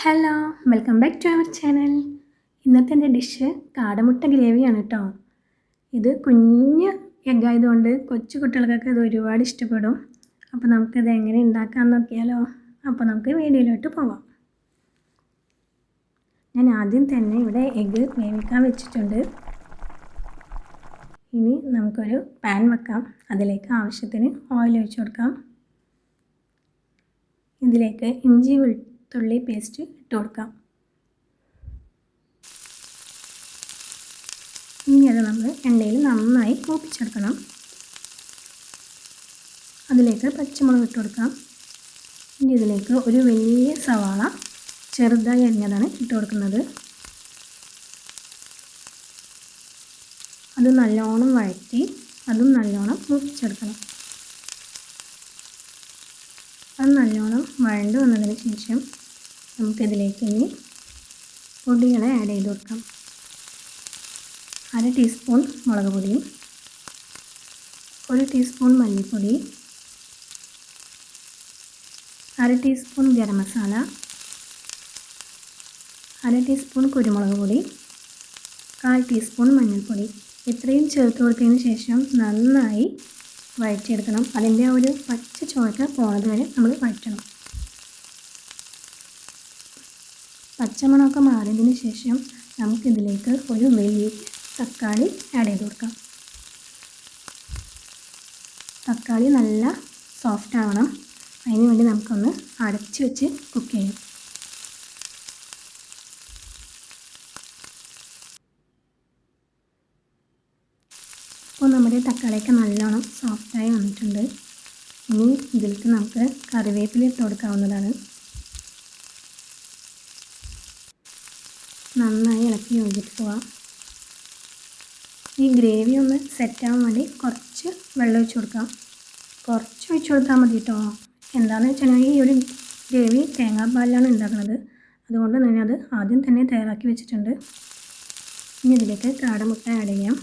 Hello, welcome back to our channel. ഇന്നത്തെ എൻ്റെ dish കാടമുട്ട ഗ്രേവിയാണ് കേട്ടോ. ഇത് കുഞ്ഞ് എഗ്ഗായതുകൊണ്ട് കൊച്ചു കുട്ടികൾക്കൊക്കെ ഇത് ഒരുപാട് ഇഷ്ടപ്പെടും. അപ്പോൾ നമുക്കിത് എങ്ങനെ ഉണ്ടാക്കാമെന്ന് നോക്കിയാലോ. അപ്പോൾ നമുക്ക് വീഡിയോയിലോട്ട് പോവാം. ഞാൻ ആദ്യം തന്നെ ഇവിടെ എഗ്ഗ് വേവിക്കാൻ വെച്ചിട്ടുണ്ട്. ഇനി നമുക്കൊരു പാൻ വെക്കാം. അതിലേക്ക് ആവശ്യത്തിന് ഓയിൽ ഒഴിച്ച് കൊടുക്കാം. ഇതിലേക്ക് ഇഞ്ചി വെളുത്തുള്ളി പേസ്റ്റ് ഇട്ട് കൊടുക്കാം. ഇനി അത് നമ്മൾ എണ്ണയിൽ നന്നായി മൂപ്പിച്ചെടുക്കണം. അതിലേക്ക് പച്ചമുളക് ഇട്ട് കൊടുക്കാം. ഇനി ഇതിലേക്ക് ഒരു വലിയ സവാള ചെറുതായി അരിഞ്ഞതാണ് ഇട്ട് കൊടുക്കുന്നത്. അത് നല്ലോണം വഴറ്റി അതും നല്ലോണം മൂപ്പിച്ചെടുക്കണം. അത് നല്ലോണം വഴണ്ട് വന്നതിന് ശേഷം നമുക്കിതിലേക്ക് ഇനി പൊടികളെ ആഡ് ചെയ്ത് കൊടുക്കാം. 1/2 ടീസ്പൂൺ മുളക് പൊടിയും 1 ടീസ്പൂൺ മല്ലിപ്പൊടി, 1/2 ടീസ്പൂൺ ഗരം മസാല, 1/2 ടീസ്പൂൺ കുരുമുളക് പൊടി, 1/4 ടീസ്പൂൺ മഞ്ഞൾപ്പൊടി. ഇത്രയും ചേർത്ത് കൊടുത്തതിന് ശേഷം നന്നായി വഴറ്റിയെടുക്കണം. അതിൻ്റെ ഒരു പച്ച ചോര പോകുന്നത് വരെ നമ്മൾ വഴറ്റണം. പച്ചമണമൊക്കെ മാറിയതിന് ശേഷം നമുക്കിതിലേക്ക് ഒരു വലിയ തക്കാളി ആഡ് ചെയ്ത് കൊടുക്കാം. തക്കാളി നല്ല സോഫ്റ്റ് ആവണം. അതിന് വേണ്ടി നമുക്കൊന്ന് അടച്ച് വെച്ച് കുക്ക് ചെയ്യാം. അപ്പോൾ നമ്മുടെ തക്കാളിയൊക്കെ നല്ലോണം സോഫ്റ്റായി വന്നിട്ടുണ്ട്. ഇനി ഇതിലേക്ക് നമുക്ക് കറിവേപ്പില ഇട്ട് കൊടുക്കാവുന്നതാണ്. നന്നായി ഇളക്കി യോജിപ്പിക്കുക. ഈ ഗ്രേവി ഒന്ന് സെറ്റാകാൻ വേണ്ടി കുറച്ച് വെള്ളം ഒഴിച്ച് കൊടുക്കാം. കുറച്ച് ഒഴിച്ച് കൊടുത്താൽ മതി കേട്ടോ. എന്താണെന്ന് വെച്ചിട്ടുണ്ടെങ്കിൽ ഈ ഒരു ഗ്രേവി തേങ്ങാപ്പാലിലാണ് ഉണ്ടാക്കുന്നത്. അതുകൊണ്ട് തന്നെ അത് ആദ്യം തന്നെ തയ്യാറാക്കി വെച്ചിട്ടുണ്ട്. ഇനി ഇതിലേക്ക് കാടമുട്ട ആഡ് ചെയ്യാം.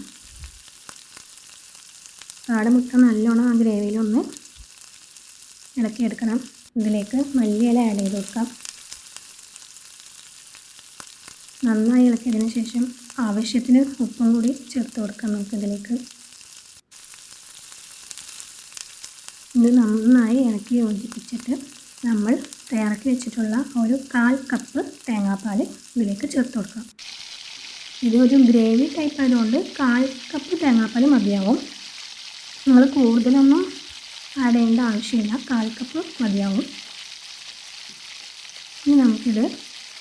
കാടമുട്ട നല്ലോണം ആ ഗ്രേവിയിലൊന്ന് ഇളക്കിയെടുക്കണം. ഇതിലേക്ക് മല്ലിയില ആഡ് ചെയ്ത് കൊടുക്കാം. നന്നായി ഇളക്കിയതിന് ശേഷം ആവശ്യത്തിന് ഉപ്പും കൂടി ചേർത്ത് കൊടുക്കാം. നമുക്കിതിലേക്ക് ഇത് നന്നായി ഇളക്കി യോജിപ്പിച്ചിട്ട് നമ്മൾ തയ്യാറാക്കി വെച്ചിട്ടുള്ള ഒരു 1/4 കപ്പ് തേങ്ങാപ്പാൽ ഇതിലേക്ക് ചേർത്ത് കൊടുക്കാം. ഇത് ഒരു ഗ്രേവി ടൈപ്പ് ആയതുകൊണ്ട് 1/4 കപ്പ് തേങ്ങാപ്പാൽ മതിയാവും. നിങ്ങൾ കൂടുതലൊന്നും ആഡ് ചെയ്യേണ്ട ആവശ്യമില്ല. 1/4 കപ്പ് മതിയാവും. ഇനി നമുക്കിത്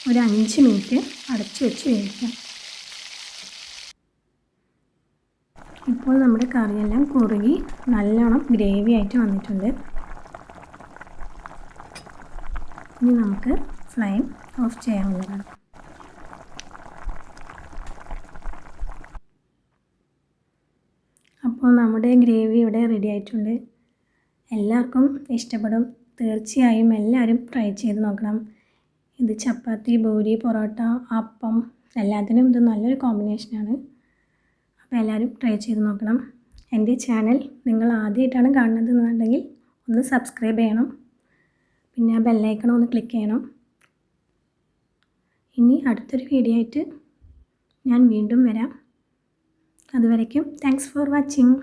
ഒരു 5 മിനിറ്റ് അടച്ച് വെച്ച് വേവിക്കാം. ഇപ്പോൾ നമ്മുടെ കറിയെല്ലാം കുറുകി നല്ലോണം ഗ്രേവി ആയിട്ട് വന്നിട്ടുണ്ട്. ഇനി നമുക്ക് ഫ്ലെയിം ഓഫ് ചെയ്യാവുന്നതാണ്. അപ്പോൾ നമ്മുടെ ഗ്രേവി ഇവിടെ റെഡി ആയിട്ടുണ്ട്. എല്ലാവർക്കും ഇഷ്ടപ്പെടും. തീർച്ചയായും എല്ലാവരും ട്രൈ ചെയ്ത് നോക്കണം. ഇത് ചപ്പാത്തി, പൂരി, പൊറോട്ട, അപ്പം എല്ലാത്തിനും ഇത് നല്ലൊരു കോമ്പിനേഷനാണ്. അപ്പോൾ എല്ലാവരും ട്രൈ ചെയ്ത് നോക്കണം. എൻ്റെ ചാനൽ നിങ്ങൾ ആദ്യമായിട്ടാണ് കാണുന്നതെന്നുണ്ടെങ്കിൽ ഒന്ന് സബ്സ്ക്രൈബ് ചെയ്യണം. പിന്നെ ആ ബെല്ലൈക്കൺ ഒന്ന് ക്ലിക്ക് ചെയ്യണം. ഇനി അടുത്തൊരു വീഡിയോ ആയിട്ട് ഞാൻ വീണ്ടും വരാം. അതുവരയ്ക്കും താങ്ക്സ് ഫോർ വാച്ചിങ്.